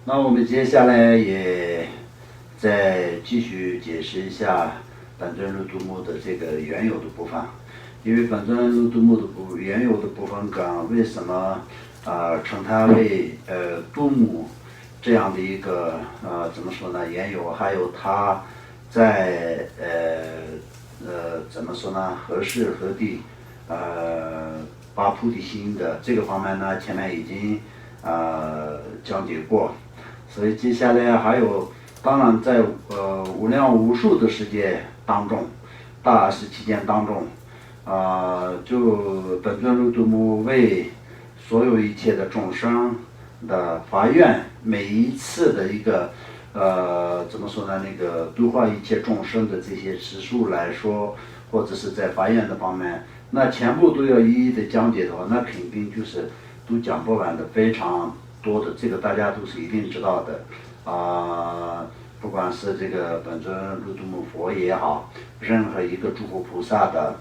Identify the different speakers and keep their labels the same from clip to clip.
Speaker 1: 那我们接下来也再继续解释一下本尊如度母的这个原有的部分，因为本尊如度母的原有的部分跟为什么称它为度母这样的一个怎么说呢缘由，还有它在怎么说呢何时何地发菩提心的这个方面呢，前面已经讲解过。所以接下来还有，当然在无量无数的世界当中，大事期间当中，就本尊如度母为所有一切的众生的发愿，每一次的一个怎么说呢？那个度化一切众生的这些时数来说，或者是在发愿的方面，那全部都要一一的讲解的话，那肯定就是都讲不完的，非常多的，这个大家都是一定知道的。不管是这个本尊如度母佛也好，任何一个诸佛菩萨的，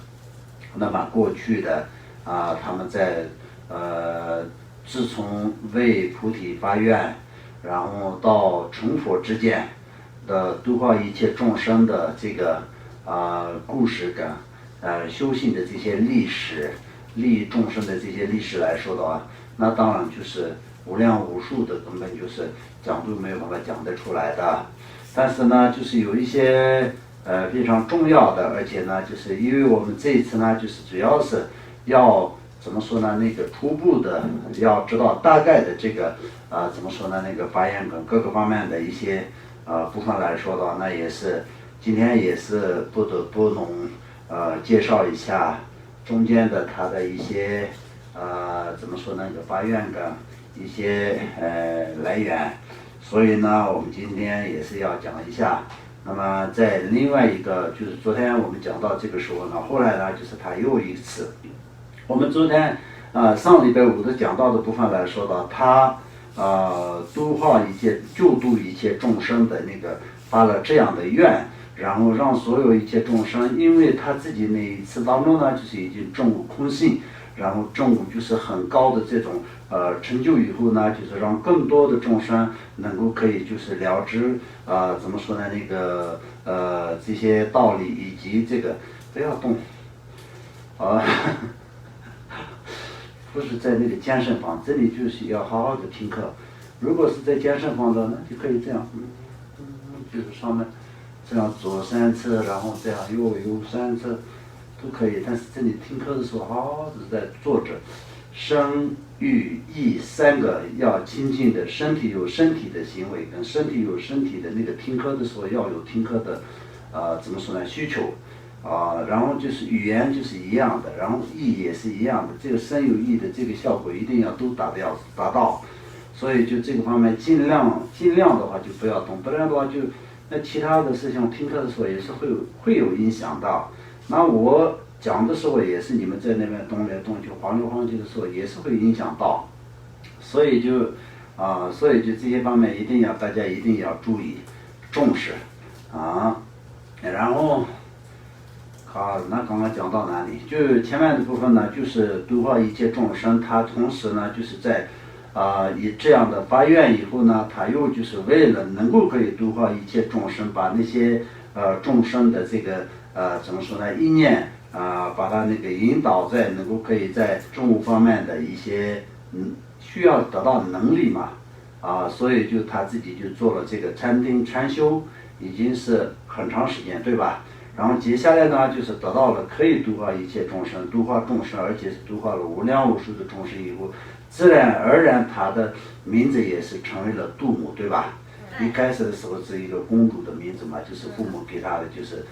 Speaker 1: 那么过去的他们在自从为菩提发愿，然后到成佛之间的度化一切众生的这个故事跟修行的这些历史，利益众生的这些历史来说的话，那当然就是无量无数的，根本就是讲都没有办法讲得出来的。但是呢，就是有一些非常重要的，而且呢，就是因为我们这一次呢，就是主要是要怎么说呢？那个初步的要知道大概的这个怎么说呢？那个发言跟各个方面的一些部分来说的话，那也是今天也是不得不能介绍一下中间的它的一些怎么说那个发愿跟一些来源。所以呢，我们今天也是要讲一下。那么在另外一个就是昨天我们讲到这个时候呢，后来呢就是他又一次，我们昨天上礼拜五的讲到的部分来说的，他度化一切救度一切众生的那个发了这样的愿，然后让所有一切众生，因为他自己那一次当中呢，就是已经证悟空性，然后证悟就是很高的这种成就以后呢，就是让更多的众生能够可以就是了知怎么说呢那个这些道理，以及这个不要动不是在那个健身房，这里就是要好好的听课。如果是在健身房的，那就可以这样，就是上面这样左3次，然后这样右3次都可以。但是这里听课的时候，好好的在坐着，身语意3个要清净的，身体有身体的行为，跟身体有身体的那个听课的时候要有听课的怎么说呢需求。然后就是语言就是一样的，然后意也是一样的，这个身有意的这个效果一定要都达到，所以就这个方面尽量的话就不要动，不然的话就那其他的事情听课的时候也是会有影响到。那我讲的时候也是你们在那边动来动去晃来晃去的时候也是会影响到，所以就这些方面大家一定要注意重视然后。那刚刚讲到哪里？就前面的部分呢，就是度化一切众生，他同时呢，就是在以这样的发愿以后呢，他又就是为了能够可以度化一切众生，把那些众生的这个怎么说呢意念把它那个引导在能够可以在众物方面的一些需要得到能力嘛所以就他自己就做了这个禅定禅修，已经是很长时间，对吧？然后接下来呢，就是得到了可以度化一切众生，度化众生，而且是度化了无量无数的众生以后，自然而然他的名字也是成为了度母，对吧？一开始的时候是一个公主的名字嘛，就是父母给他的就是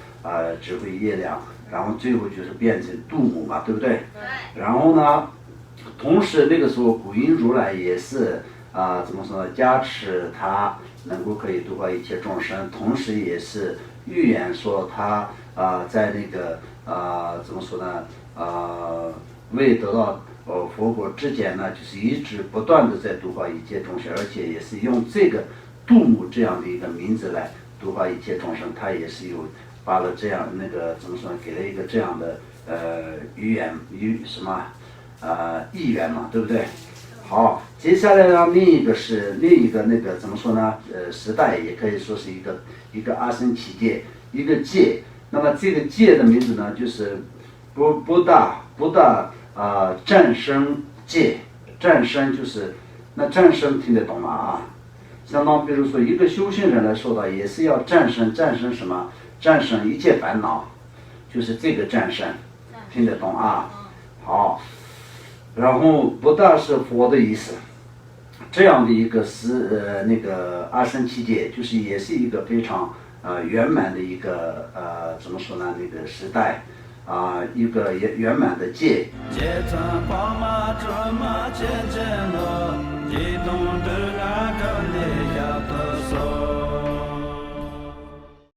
Speaker 1: 指挥月亮，然后最后就是变成度母嘛，对不对？然后呢，同时那个时候古音如来也是怎么说呢，加持他能够可以度化一切众生，同时也是预言说他在那个怎么说呢为得到佛果之前呢，就是一直不断的在度化一切众生，而且也是用这个度母这样的一个名字来度化一切众生，他也是有发了这样那个怎么说呢，给了一个这样的意愿嘛，对不对？好，接下来呢，另一个那个怎么说呢？时代也可以说是一个阿僧祇戒，一个戒。那么这个戒的名字呢，就是不大战胜戒，战胜就是那战胜听得懂吗啊？相当比如说一个修行人来说的，也是要战胜什么？战胜一切烦恼，就是这个战胜，听得懂啊？好，然后不大是佛的意思。这样的一个那个阿僧祇戒，就是也是一个非常圆满的一个怎么说呢？那个时代一个圆满的戒。